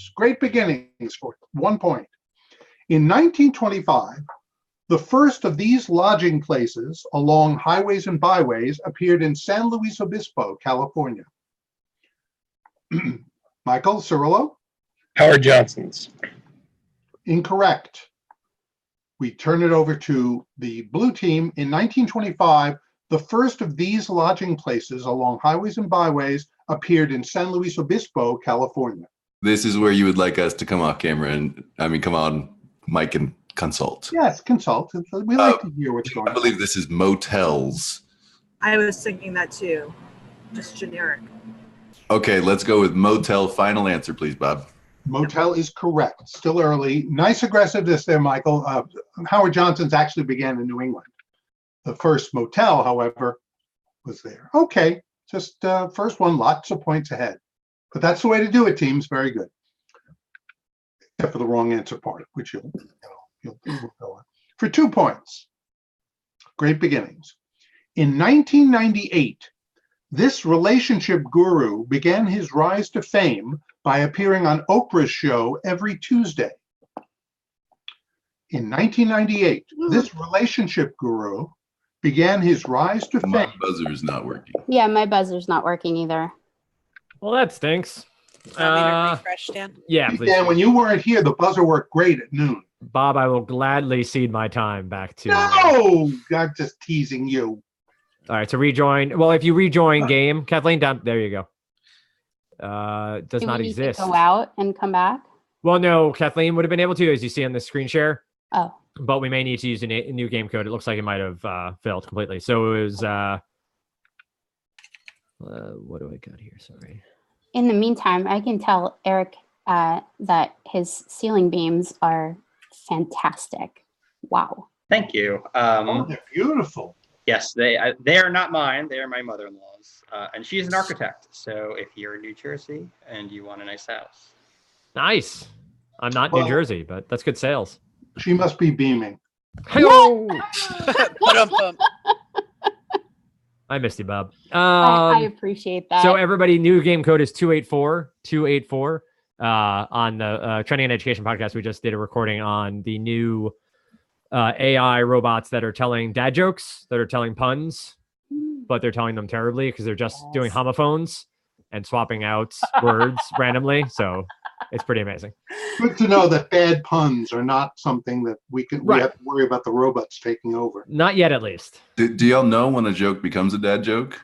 points. Great beginnings for 1 point. In 1925, the first of these lodging places along highways and byways appeared in San Luis Obispo, California. Michael Cirillo? Howard Johnson's. Incorrect. We turn it over to the blue team. In 1925, the first of these lodging places along highways and byways appeared in San Luis Obispo, California. This is where you would like us to come off camera and, come on, Mike, and consult. Yes, consult. We like to hear what's going on. I believe this is motels. I was thinking that too. Just generic. Okay, let's go with motel. Final answer, please, Bob. Motel is correct. Still early. Nice aggressiveness there, Michael. Howard Johnson's actually began in New England. The first motel, however, was there. Okay, just first one, lots of points ahead. But that's the way to do it, teams. Very good. Except for the wrong answer part, which you'll go on. For 2 points. Great beginnings. In 1998, this relationship guru began his rise to fame by appearing on Oprah's show every Tuesday. In 1998, this relationship guru began his rise to fame. My buzzer is not working. Yeah, my buzzer's not working either. Well, that stinks. Refresh, Dan? Yeah, please. Dan, when you weren't here, the buzzer worked great at noon. Bob, I will gladly cede my time back to No, I'm just teasing you. All right, so rejoin. Well, if you rejoin game, Kathleen, down there you go. Does Do not we need to exist. go out and come back? Well, no, Kathleen would have been able to, as you see on the screen share. Oh. But we may need to use a new game code. It looks like it might have failed completely. So it was. What do I got here? Sorry. In the meantime, I can tell Eric that his ceiling beams are fantastic. Wow. Thank you. They're beautiful. Yes, they are not mine. They are my mother-in-law's, and she's an architect. So if you're in New Jersey and you want a nice house, Nice. I'm not New Jersey, but that's good sales. She must be beaming. Hey-o! Ba-dum-bum. I missed you, Bob. I appreciate that. So everybody, new game code is 284. On the Trending in Education podcast, we just did a recording on the new AI robots that are telling dad jokes, that are telling puns, but they're telling them terribly because they're just doing homophones and swapping out words randomly. So it's pretty amazing. Good to know that bad puns are not something that we have to worry about the robots taking over. Not yet, at least. Do y'all know when a joke becomes a dad joke?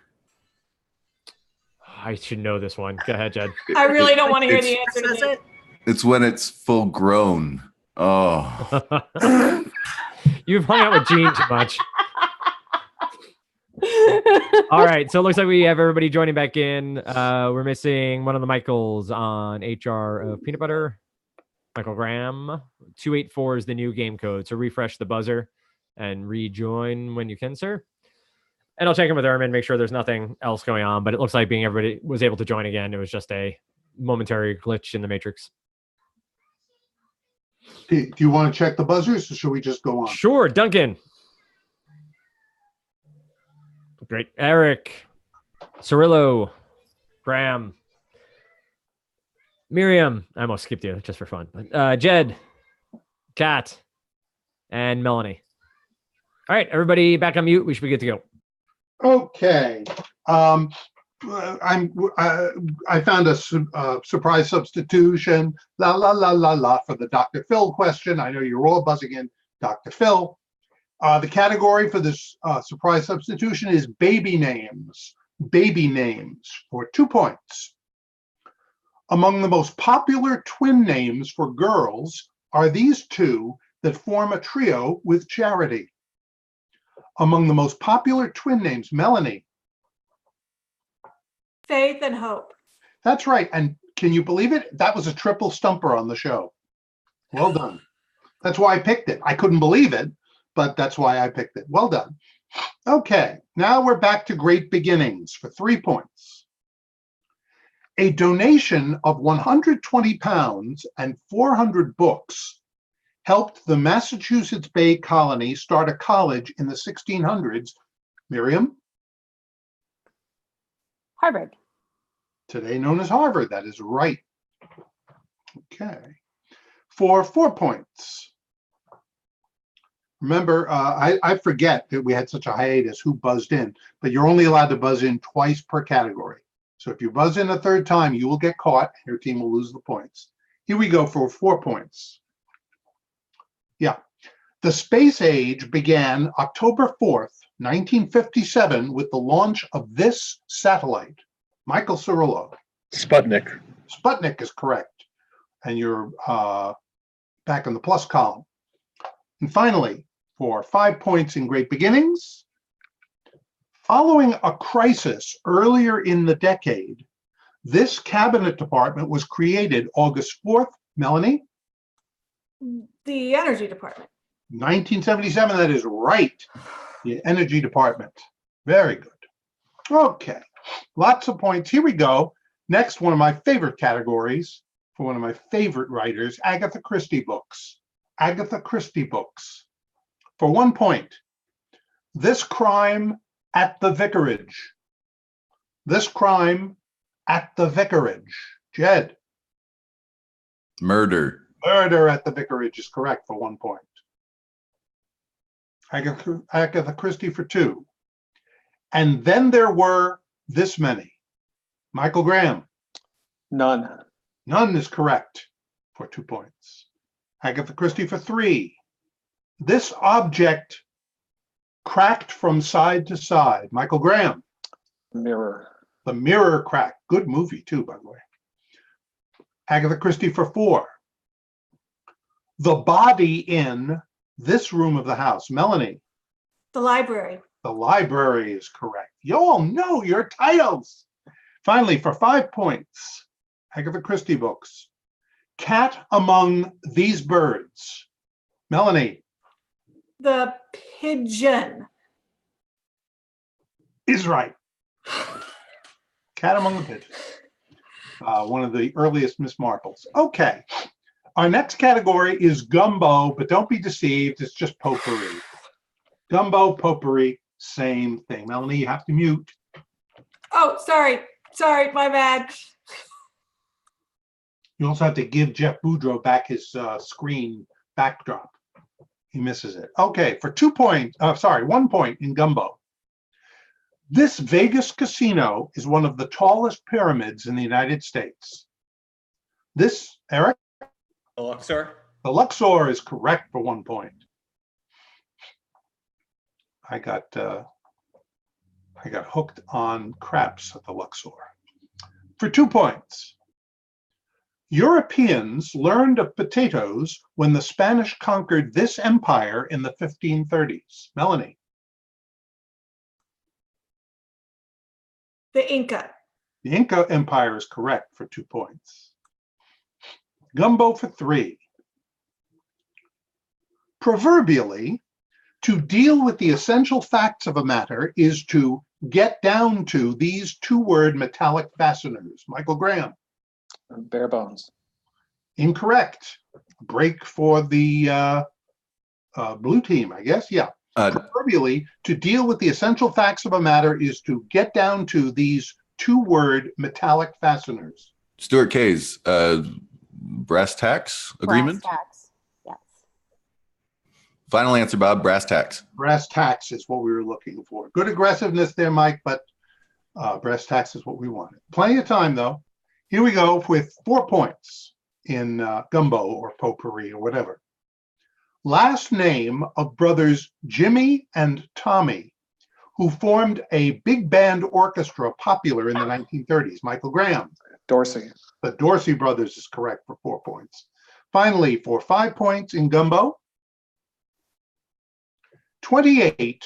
I should know this one. Go ahead, Jed. I really don't want to hear the answer to it. It's when it's full grown. Oh. You've hung out with Gene too much. All right, so it looks like we have everybody joining back in. We're missing one of the Michaels on HR of Peanut Butter. Michael Graham. 284 is the new game code. So refresh the buzzer and rejoin when you can, sir. And I'll check in with Ermin, make sure there's nothing else going on. But it looks like everybody was able to join again. It was just a momentary glitch in the matrix. Do you want to check the buzzers, or should we just go on? Sure, Duncan. Great. Eric, Cirillo, Graham, Miriam. I almost skipped you just for fun. But Jed, Kat, and Melanie. All right, everybody back on mute. We should be good to go. Okay. I found a surprise substitution. La la la la la for the Dr. Phil question. I know you're all buzzing in Dr. Phil. The category for this surprise substitution is baby names. Baby names for 2 points. Among the most popular twin names for girls are these two that form a trio with Charity. Among the most popular twin names, Melanie. Faith and Hope. That's right. And can you believe it? That was a triple stumper on the show. Well done. That's why I picked it. I couldn't believe it, but that's why I picked it. Well done. Okay, now we're back to great beginnings for 3 points. A donation of 120 pounds and 400 books helped the Massachusetts Bay Colony start a college in the 1600s. Miriam? Harvard. Today known as Harvard. That is right. Okay. For 4 points. Remember, I forget that we had such a hiatus who buzzed in, but you're only allowed to buzz in twice per category. So if you buzz in a third time, you will get caught. Your team will lose the points. Here we go for 4 points. Yeah. The space age began October 4th, 1957, with the launch of this satellite. Michael Cirillo. Sputnik. Sputnik is correct. And you're back in the plus column. And finally, for 5 points in Great Beginnings, following a crisis earlier in the decade, this cabinet department was created August 4th. Melanie? The energy department. 1977, that is right. The energy department. Very good. Okay, lots of points. Here we go. Next, one of my favorite categories for one of my favorite writers, Agatha Christie books. Agatha Christie books. For 1 point, This Crime at the Vicarage. This Crime at the Vicarage. Jed. Murder. Murder at the Vicarage is correct for 1 point. Agatha Christie for 2. And then there were this many. Michael Graham. None. None is correct for 2 points. Agatha Christie for 3. This object cracked from side to side. Michael Graham. Mirror. The mirror cracked. Good movie too, by the way. Agatha Christie for 4. The body in this room of the house. Melanie. The library. The library is correct. You all know your titles. Finally, for 5 points, Agatha Christie books. Cat Among These Birds. Melanie. The pigeon. Is right. Cat Among the Pigeons. One of the earliest Miss Marples. Okay. Our next category is gumbo, but don't be deceived. It's just potpourri. Gumbo, potpourri, same thing. Melanie, you have to mute. Oh, sorry. Sorry, my bad. You also have to give Jeff Boudreau back his screen backdrop. He misses it. Okay, for 2 points, 1 point in gumbo. This Vegas casino is one of the tallest pyramids in the United States. This, Eric? The Luxor. The Luxor is correct for 1 point. I got hooked on craps at the Luxor. For 2 points. Europeans learned of potatoes when the Spanish conquered this empire in the 1530s. Melanie. The Inca. The Inca Empire is correct for 2 points. Gumbo for 3. Proverbially, to deal with the essential facts of a matter is to get down to these 2-word metallic fasteners. Michael Graham. Bare bones. Incorrect. Break for the blue team, I guess. Yeah. Proverbially, to deal with the essential facts of a matter is to get down to these 2-word metallic fasteners. Stuart K's brass tacks agreement. Brass tacks. Yes. Final answer, Bob. Brass tacks. Brass tacks is what we were looking for. Good aggressiveness there, Mike, but brass tacks is what we wanted. Plenty of time, though. Here we go with 4 points in gumbo or potpourri or whatever. Last name of brothers Jimmy and Tommy, who formed a big band orchestra popular in the 1930s. Michael Graham. Dorsey. The Dorsey brothers is correct for 4 points. Finally, for 5 points in gumbo, 28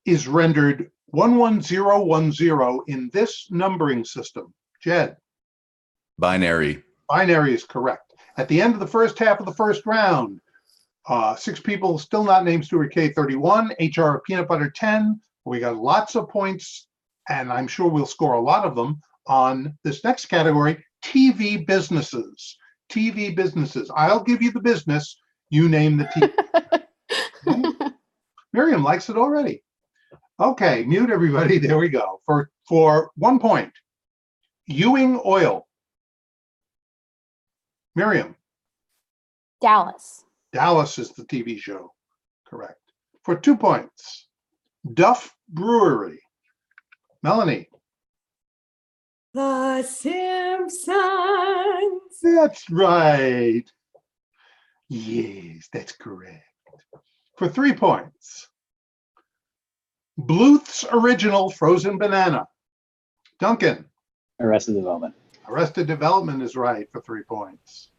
is rendered 11010 in this numbering system. Jed. Binary. Binary is correct. At the end of the first half of the first round, 6 people still not named Stuart K 31, HR Peanut Butter 10. We got lots of points, and I'm sure we'll score a lot of them on this next category, TV businesses. TV businesses. I'll give you the business. You name the TV. Okay. Miriam likes it already. Okay, mute everybody. There we go. For 1 point, Ewing Oil. Miriam, Dallas. Dallas is the TV show. Correct. For 2 points. Duff Brewery. Melanie, The Simpsons. that's right. Yes, that's correct. For 3 points. Bluth's original frozen banana. Duncan, Arrested Development. Arrested Development is right for 3 points.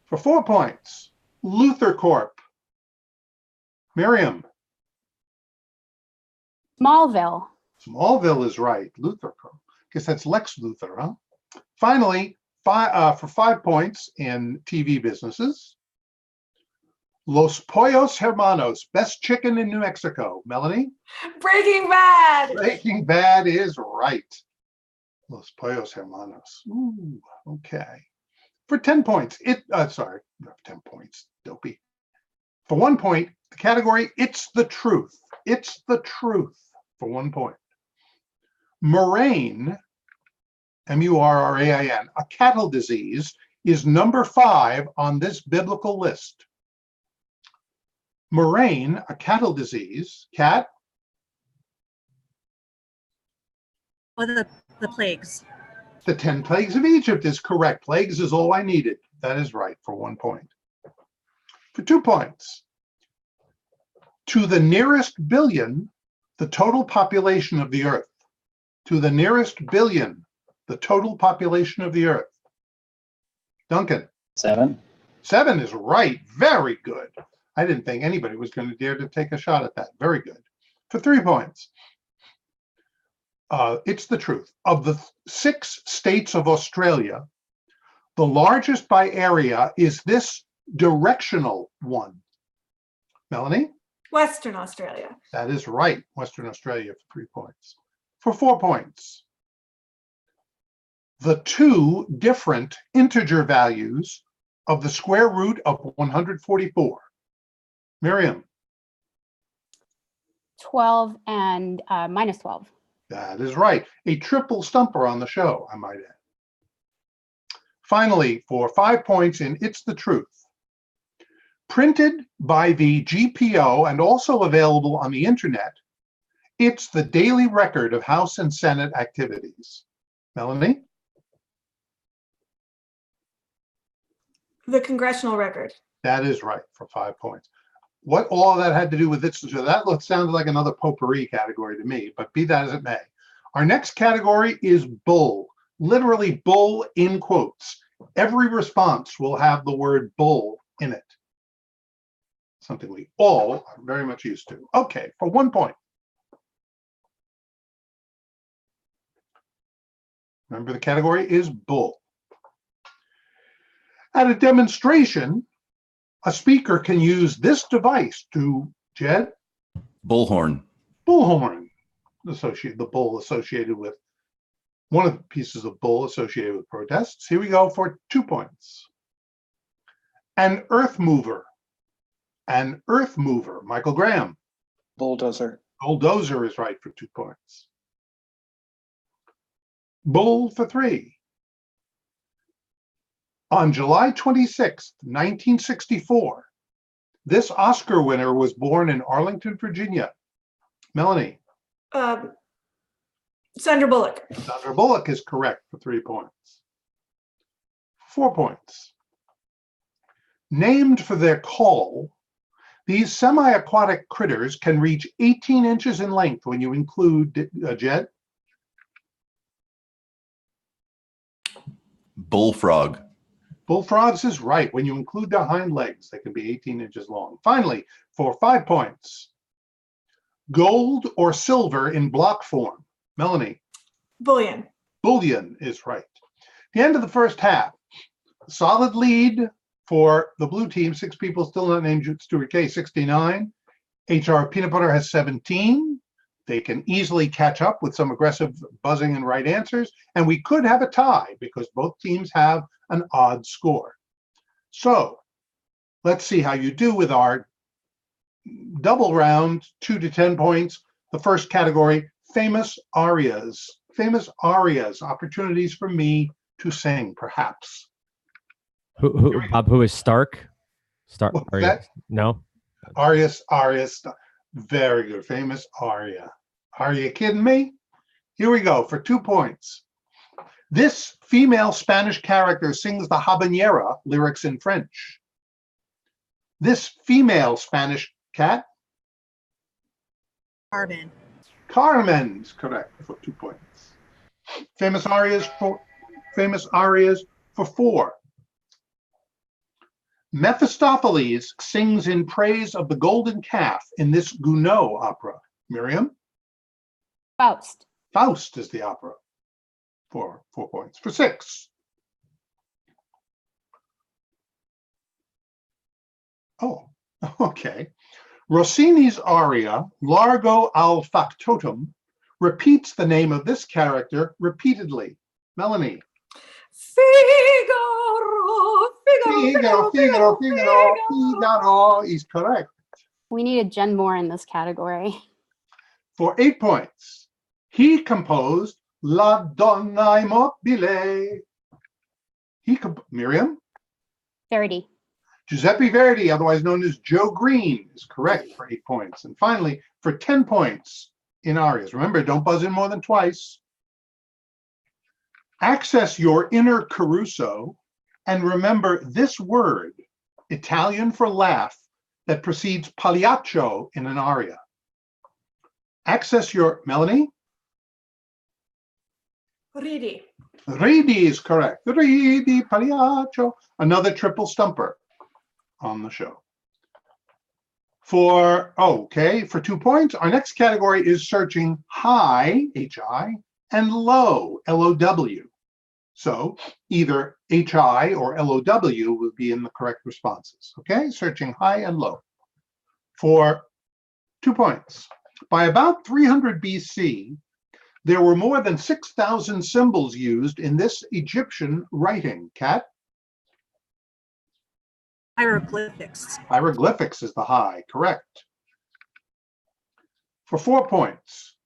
For 4 points, Luther Corp. Miriam, Smallville. Smallville is right. Luther Corp. Guess that's Lex Luthor, huh? Finally, for 5 points in TV businesses, Los Pollos Hermanos, best chicken in New Mexico. Melanie? Breaking Bad. Breaking Bad is right. Los Pollos Hermanos. Ooh, okay. For 10 points, sorry, not 10 points, dopey. For 1 point, the category, It's the Truth. It's the Truth for 1 point. Murrain, Murrain, a cattle disease, is number 5 on this biblical list. Murrain, a cattle disease, Cat, Or the plagues. the 10 plagues of Egypt is correct. Plagues is all I needed. That is right for 1 point. For 2 points. To the nearest billion, the total population of the earth. To the nearest billion, the total population of the earth. Duncan. 7. 7 is right. Very good. I didn't think anybody was going to dare to take a shot at that. Very good. For 3 points. It's the truth. Of the 6 states of Australia, the largest by area is this directional one. Melanie? Western Australia. That is right. Western Australia for 3 points. For 4 points. The 2 different integer values of the square root of 144. Miriam? 12 and minus 12. That is right. A triple stumper on the show, I might add. Finally, for 5 points in It's the Truth. Printed by the GPO and also available on the internet, it's the daily record of House and Senate activities. Melanie? The Congressional Record. That is right for 5 points. What all of that had to do with this, that sounded like another potpourri category to me, but be that as it may. Our next category is bull, literally bull in quotes. Every response will have the word bull in it. Something we all are very much used to. Okay, for 1 point. Remember, the category is bull. At a demonstration, a speaker can use this device to, Jed? Bullhorn. Bullhorn. The bull associated with, one of the pieces of bull associated with protests. Here we go for 2 points. An earth mover. An earth mover. Michael Graham. Bulldozer. Bulldozer is right for 2 points. Bull for 3. On July 26, 1964, this Oscar winner was born in Arlington, Virginia. Melanie. Sandra Bullock. Sandra Bullock is correct for 3 points. 4 points. Named for their call, these semi-aquatic critters can reach 18 inches in length when you include, Jed? Bullfrog. Bullfrogs is right. When you include their hind legs, they can be 18 inches long. Finally, for 5 points. Gold or silver in block form. Melanie. Bullion. Bullion is right. The end of the first half. Solid lead for the blue team. 6 people still not named Stuart K, 69. HR Peanut Butter has 17. They can easily catch up with some aggressive buzzing and right answers. And we could have a tie because both teams have an odd score. So let's see how you do with our double round, 2 to 10 points. The first category, famous arias. Famous arias, opportunities for me to sing, perhaps. Bob, who is Stark? Stark. What's Arya? that? No. Arya, very good. Famous Arya. Are you kidding me? Here we go for 2 points. This female Spanish character sings the habanera lyrics in French. This female Spanish cat, Carbon. Carmen, is correct for 2 points. Famous arias for 4. Mephistopheles sings in praise of the golden calf in this Gounod opera. Miriam? Faust. Faust is the opera for 4 points. For 6. Oh, okay. Rossini's aria, Largo al Factotum, repeats the name of this character repeatedly. Melanie. Figaro is correct. We needed Jen Moore in this category. For 8 points, he composed La Donna Immobile. Miriam? Verdi. Giuseppe Verdi, otherwise known as Joe Green, is correct for 8 points. And finally, for 10 points in arias, remember, don't buzz in more than twice. Access your inner Caruso and remember this word, Italian for laugh, that precedes pagliaccio in an aria. Access your, Melanie? Ridi. Ridi is correct. Ridi, pagliaccio. Another triple stumper on the show. For 2 points, our next category is searching high, H-I, and low, L-O-W. So either H-I or L-O-W will be in the correct responses. Okay, searching high and low. For 2 points. By about 300 BC, there were more than 6,000 symbols used in this Egyptian writing. Kat? Hieroglyphics. Hieroglyphics is the high, correct. For 4 points,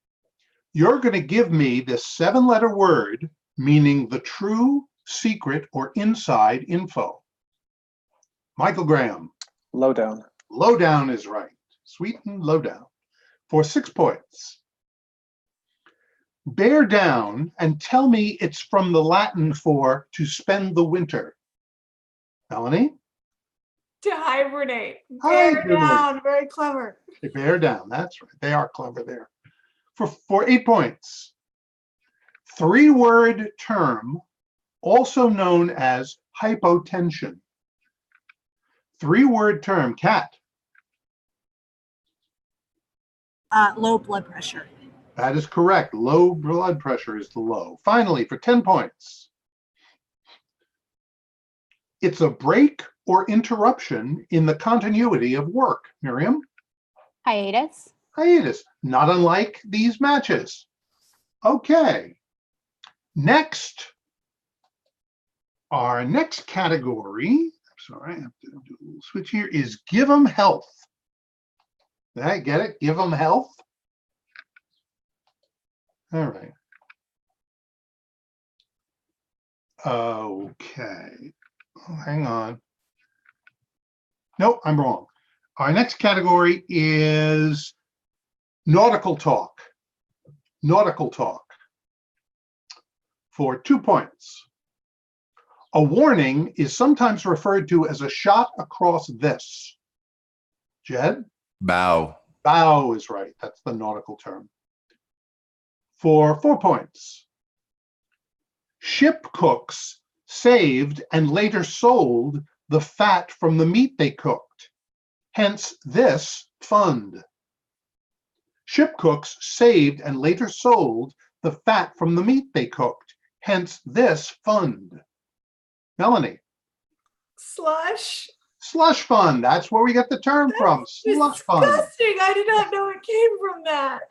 you're going to give me this 7-letter word meaning the true, secret, or inside info. Michael Graham. Lowdown. Lowdown is right. Sweeten lowdown. For 6 points. Bear down and tell me it's from the Latin for to spend the winter. Melanie? To hibernate. Hibernate. Bear down. Very clever. Bear down. That's right. They are clever there. For 8 points. 3-word term, also known as hypotension. 3-word term, Kat. Low blood pressure. That is correct. Low blood pressure is the low. Finally, for 10 points. It's a break or interruption in the continuity of work. Miriam? Hiatus. Hiatus, not unlike these matches. Okay. Next, our next category, sorry, I have to do a little switch here, is give them health. Did I get it? Give them health. All right. Okay. Oh, hang on. Nope, I'm wrong. Our next category is nautical talk. Nautical talk. For 2 points. A warning is sometimes referred to as a shot across this. Jed? Bow. Bow is right. That's the nautical term. For 4 points. Ship cooks saved and later sold the fat from the meat they cooked. Hence this fund. Ship cooks saved and later sold the fat from the meat they cooked. Hence this fund. Melanie. Slush. Slush fund. That's where we get the term from. Slush fund. Disgusting. I did not know it came from that.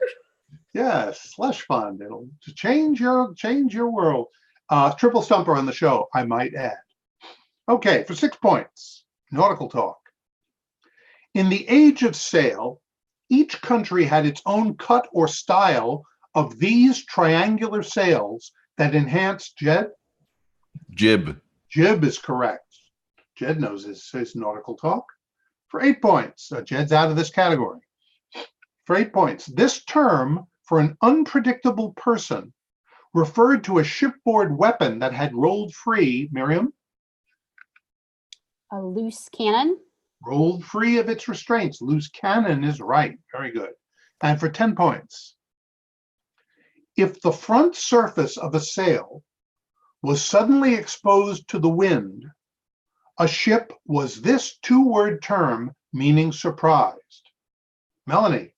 Yes, slush fund. It'll change your world. Triple stumper on the show, I might add. Okay, for 6 points. Nautical talk. In the age of sail, each country had its own cut or style of these triangular sails that enhanced Jed? Jib. Jib is correct. Jed knows his nautical talk. For 8 points, Jed's out of this category. For 8 points, this term for an unpredictable person referred to a shipboard weapon that had rolled free, Miriam, A loose cannon. rolled free of its restraints. Loose cannon is right. Very good. And for 10 points, if the front surface of a sail was suddenly exposed to the wind, a ship was this two-word term meaning surprised. Melanie,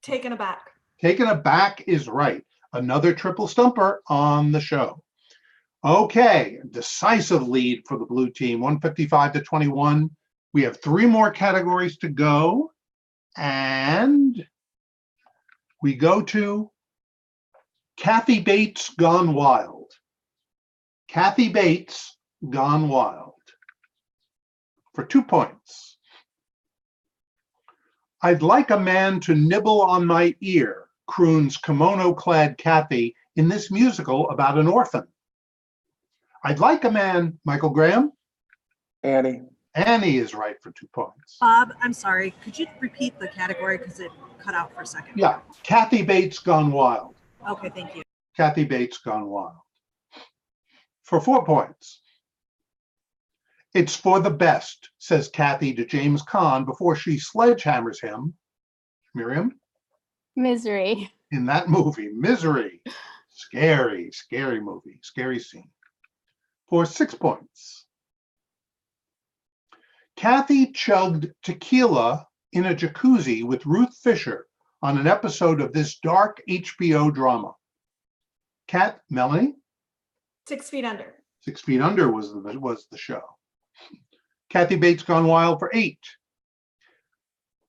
Taken aback. taken aback is right. Another triple stumper on the show. Okay, decisive lead for the blue team, 155 to 21. We have 3 more categories to go. And we go to Kathy Bates Gone Wild. Kathy Bates Gone Wild. For 2 points. I'd like a man to nibble on my ear, croons kimono-clad Kathy in this musical about an orphan. I'd like a man, Michael Graham. Annie. Annie is right for 2 points. Bob, I'm sorry. Could you repeat the category because it cut out for a second? Yeah, Kathy Bates Gone Wild. Okay, thank you. Kathy Bates Gone Wild. For 4 points. It's for the best, says Kathy to James Caan before she sledgehammers him. Miriam, Misery. in that movie, Misery. Scary, scary movie, scary scene. For 6 points. Kathy chugged tequila in a jacuzzi with Ruth Fisher on an episode of this dark HBO drama. Melanie? 6 feet under. 6 Feet Under was the show. Kathy Bates Gone Wild for 8.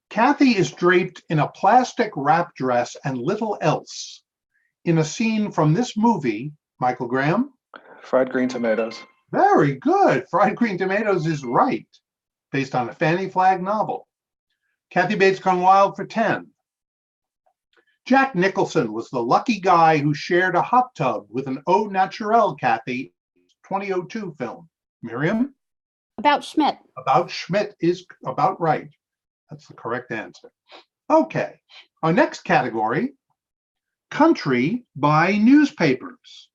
Kathy is draped in a plastic wrap dress and little else in a scene from this movie, Michael Graham. Fried green tomatoes. Very good. Fried Green Tomatoes is right, based on a Fannie Flagg novel. Kathy Bates Gone Wild for 10. Jack Nicholson was the lucky guy who shared a hot tub with an au naturel Kathy 2002 film. Miriam? About Schmidt. About Schmidt is about right. That's the correct answer. Okay, our next category, country by newspapers.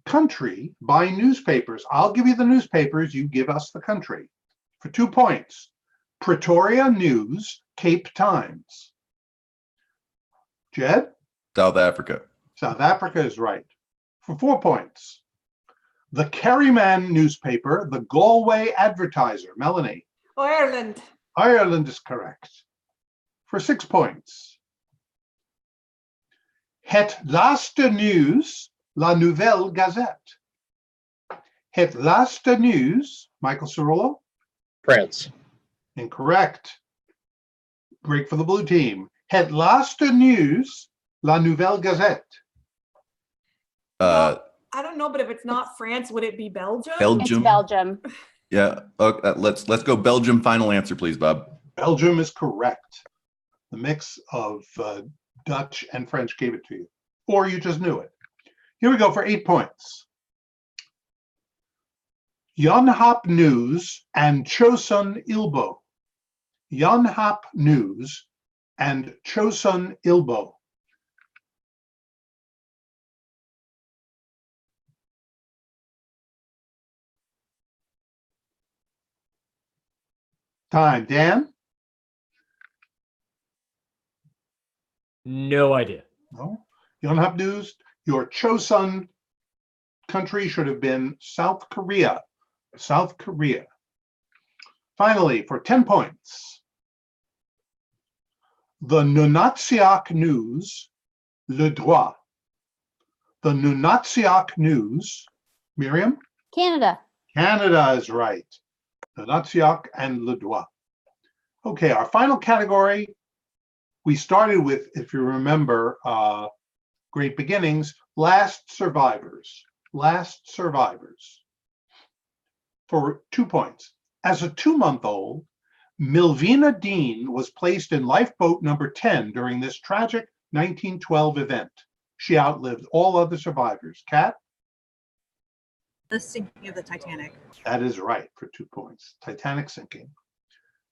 Country by newspapers. I'll give you the newspapers, you give us the country. For 2 points, Pretoria News, Cape Times. Jed? South Africa. South Africa is right. For 4 points, the Kerryman newspaper, the Galway Advertiser. Melanie? Ireland. Ireland is correct. For 6 points. Het laatste nieuws, La Nouvelle Gazette. Het laatste nieuws, Michael Cirillo? France. Incorrect. Great for the blue team. Het laatste nieuws, La Nouvelle Gazette. I don't know, but if it's not France, would it be Belgium? Belgium. It's Belgium. Yeah. Okay, let's go Belgium. Final answer, please, Bob. Belgium is correct. The mix of Dutch and French gave it to you, or you just knew it. Here we go for 8 points. Yonhap News and Chosun Ilbo. Yonhap News and Chosun Ilbo. Time, Dan? No idea. No. Yonhap News. Your Chosun country should have been South Korea. South Korea. Finally, for 10 points, the Nunatsiaq News, Le Droit. The Nunatsiaq News, Miriam? Canada. Canada is right. Nunatsiaq and Le Droit. Okay, our final category, we started with, if you remember, Great Beginnings, Last Survivors. Last Survivors. For 2 points. As a 2-month-old, Milvina Dean was placed in lifeboat number 10 during this tragic 1912 event. She outlived all other survivors. Kat? The sinking of the Titanic. That is right for 2 points. Titanic sinking.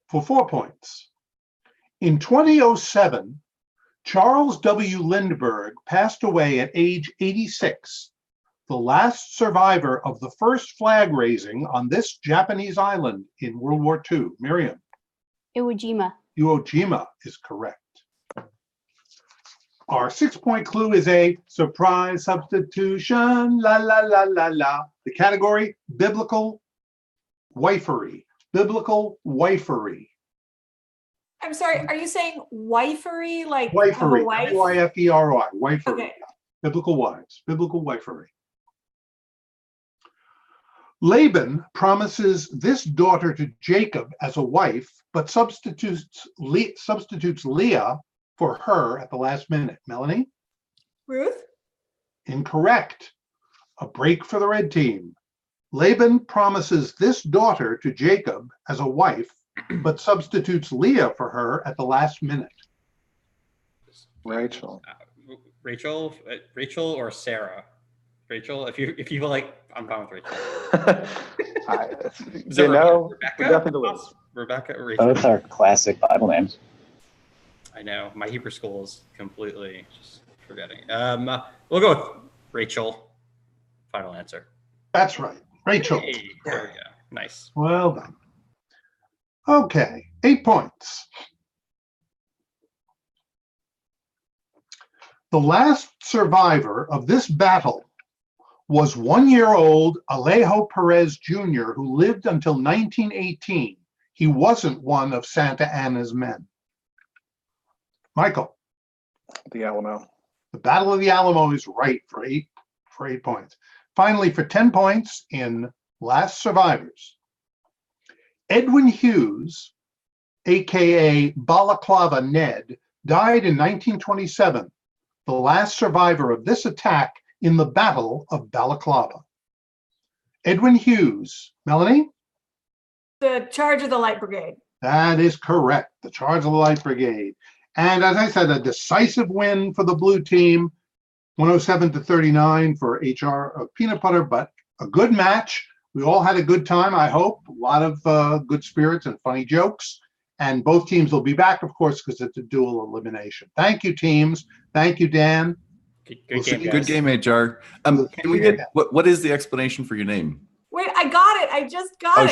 For 4 points. In 2007, Charles W. Lindbergh passed away at age 86, the last survivor of the first flag raising on this Japanese island in World War II. Miriam, Iwo Jima. Iwo Jima is correct. Our 6-point clue is a surprise substitution. La la la la la. The category, biblical wifery. Biblical wifery. I'm sorry, are you saying wifery, like have a Wifery. wife? W-I-F-E-R-Y. Wifery. Okay. Biblical wives. Biblical wifery. Laban promises this daughter to Jacob as a wife, but substitutes Leah for her at the last minute. Melanie? Ruth? Incorrect. A break for the red team. Laban promises this daughter to Jacob as a wife, but substitutes Leah for her at the last minute. Rachel. Rachel or Sarah? Rachel, if you like, I'm fine with Rachel. You know, Rebecca? nothing to lose. Rebecca or Rachel? Both are classic Bible names. I know my Hebrew school is completely just forgetting. We'll go with Rachel. Final answer. That's right. Rachel. Hey, there we go. Nice. Well done. Okay, 8 points. The last survivor of this battle was 1-year-old Alejo Perez Jr., who lived until 1918. He wasn't one of Santa Anna's men. Michael, The Alamo. the Battle of the Alamo is right for 8 points. Finally, for 10 points in Last Survivors, Edwin Hughes, aka Balaclava Ned, died in 1927, the last survivor of this attack in the Battle of Balaclava. Edwin Hughes. Melanie? The Charge of the Light Brigade. That is correct. The Charge of the Light Brigade. And as I said, a decisive win for the blue team, 107-39 for HR of Peanut Butter, but a good match. We all had a good time, I hope. A lot of good spirits and funny jokes. And both teams will be back, of course, because it's a dual elimination. Thank you, teams. Thank you, Dan. Good game, Good guys. game, HR. Can we get what is the explanation for your name? Wait, I got it. I just got Oh, it.